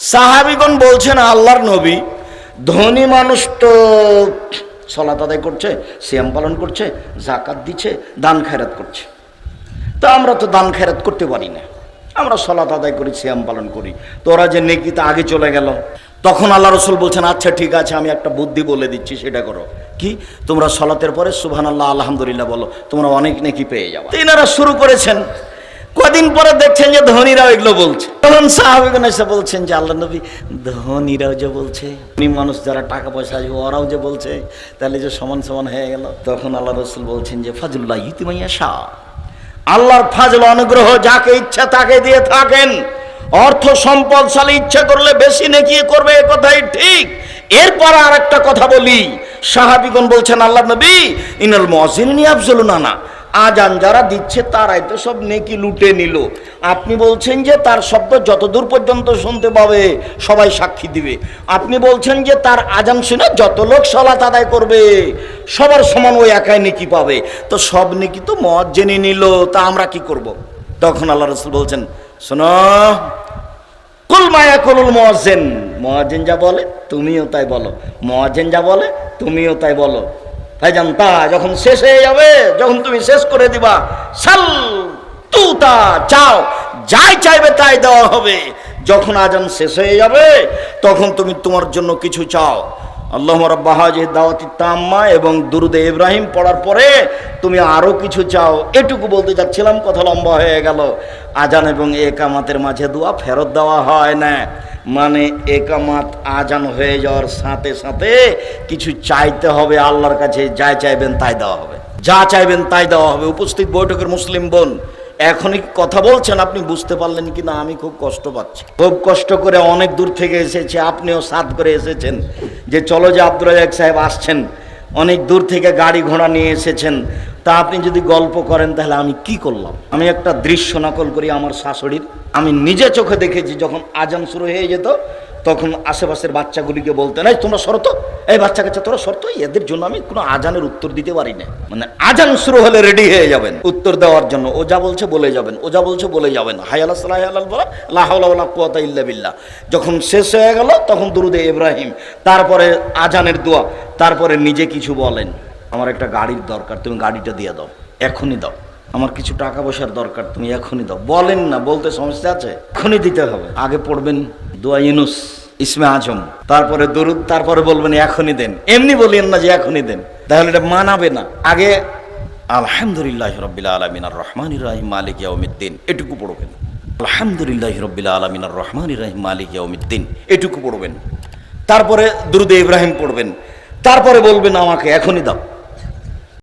সাহাবীগণ বলছেন আল্লাহর নবী, ধনী মানুষ তো সালাত আদায় করছে, সিয়াম পালন করছে, যাকাত দিচ্ছে, দান খায়রাত করছে, তা আমরা তো দান খায়রাত করতে পারি না, আমরা সালাত আদায় করি, সিয়াম পালন করি, তো ওরা যে নেকিতে আগে চলে গেল। তখন আল্লাহ রসুল বলছেন, আচ্ছা ঠিক আছে, আমি একটা বুদ্ধি বলে দিচ্ছি, সেটা করো। কি? তোমরা সালাতের পরে সুবহানাল্লাহ আলহামদুলিল্লাহ বলো, তোমরা অনেক নেকি পেয়ে যাবে। এনারা শুরু করেছেন, কদিন পরে দেখছেন যে ধনীরাও এগুলো বলছে। তখন সাহাবীগণ এসে বলছেন যে আল্লাহ নবী, ধনীরাও যে বলছে, ধনী মানুষ যারা টাকা পয়সা আছে ওরাও যে বলছে, তাহলে যে সমান সমান হয়ে গেল। তখন আল্লাহ রসুল বলছেন যে ফাজলুল্লাহ ইউতি মান ইয়াশা, আল্লাহর ফাজল অনুগ্রহ যাকে ইচ্ছা তাকে দিয়ে থাকেন। অর্থ সম্পদশালী ইচ্ছা করলে বেশি নেকি করবে, এ কথাই ঠিক। এরপর আর একটা কথা বলি, সাহাবীগণ বলছেন আল্লাহ নবী, ইনাল মুয়াজ্জিনিন ইয়াফজলুনা না, আজান যারা দিচ্ছে তারাই তো সব নেকি লুটে নিল। আপনি বলছেন যে তার শব্দ যতদূর পর্যন্ত শুনতে পাবে সবাই সাক্ষী দিবে, আপনি বলছেন যে তার আজান শুনে যত লোক সালাত আদায় করবে সবার সমান ওই একাই নেকি পাবে, তো সব নেকি তো মুয়াজ্জিনই নিল, তা আমরা কি করব? তখন আল্লাহ রাসূল বলছেন, শোনো, কুল মা ইয়াকুলুল মুয়াজ্জিন, মুয়াজ্জিন যা বলে তুমিও তাই বলো, মুয়াজ্জিন যা বলে তুমিও তাই বলো। ভাইজান, তা যখন শেষ হয়ে যাবে, যখন তুমি শেষ করে দিবা, সাল তুতা, চাও, যাই চাইবে তাই দেওয়া হবে। যখন আজান শেষ হয়ে যাবে তখন তুমি তোমার জন্য কিছু চাও, আল্লাহুম্মা রাব্বা হাযিহি দাওয়াতিত তাম্মা এবং দুরুদে ইব্রাহিম পড়ার পরে তুমি আরো কিছু চাও। এটুকু বলতে যাচ্ছিলাম, কথা লম্বা হয়ে গেল। আজান এবং একামাতের মাঝে দোয়া ফেরত দেওয়া হয় না, মানে একামাত আজান হয়ে যাওয়ার সাথে সাথে কিছু চাইতে হবে আল্লাহর কাছে, যা চাইবেন তাই দেওয়া হবে, যা চাইবেন তাই দেওয়া হবে। উপস্থিত বৈঠকের মুসলিম বোন, এখনই কথা বলছেন, আপনি বুঝতে পারলেন কি না? আমি খুব কষ্ট পাচ্ছি, খুব কষ্ট করে অনেক দূর থেকে এসেছি, আপনিও সাথ করে এসেছেন যে চলো যে আব্দুর রাজ্জাক সাহেব আসছেন, অনেক দূর থেকে গাড়ি ঘোড়া নিয়ে এসেছেন, তা আপনি যদি গল্প করেন তাহলে আমি কি করলাম? আমি একটা দৃশ্য নকল করি আমার শাশুড়ির। আমি নিজে চোখে দেখেছি, যখন আজান শুরু হয়ে যেত তখন আশেপাশের বাচ্চাগুলিকে বলতেন, এই তোমরা সরতো, এই বাচ্চা কাচ্চা তোরা সরতো, এদের জন্য আমি কোনো আজানের উত্তর দিতে পারি না। মানে আজান শুরু হলে রেডি হয়ে যাবেন উত্তর দেওয়ার জন্য, ও যা বলছে বলে যাবেন, ও যা বলছে বলে যাবেন, হায় আল্লাহ সাল্লাহ আল্লাহ বলা, লা হাওলা ওয়ালা কুওয়াতা ইল্লা বিল্লাহ। যখন শেষ হয়ে গেল তখন দুরুদে ইব্রাহিম, তারপরে আজানের দোয়া, তারপরে নিজে কিছু বলেন, আমার একটা গাড়ির দরকার, তুমি গাড়িটা দিয়ে দাও, এখনই দাও, আমার কিছু টাকা পয়সার দরকার, তুমি এখনই দাও। বলেন না, বলতে সমস্যা আছে, এখনই দিতে হবে। আগে পড়বেন দোয়া ইউনুস ইসমে আজম, তারপরে দরুদ, তারপরে বলবেন এখনই দেন। এমনি বলেন না যে এখনই দেন, তাহলে এটা মানাবে না। আগে আলহামদুলিল্লাহি রাব্বিল আলামিন আর রহমানির রহিম মালিক ইয়াউমিদ্দিন, এটুকু পড়বেন। আলহামদুলিল্লাহি রাব্বিল আলামিন আর রহমানির রহিম মালিক ইয়াউমিদ্দিন, এটুকু পড়বেন। তারপরে দুরুদে ইব্রাহিম পড়বেন, তারপরে বলবেন আমাকে এখনই দাও।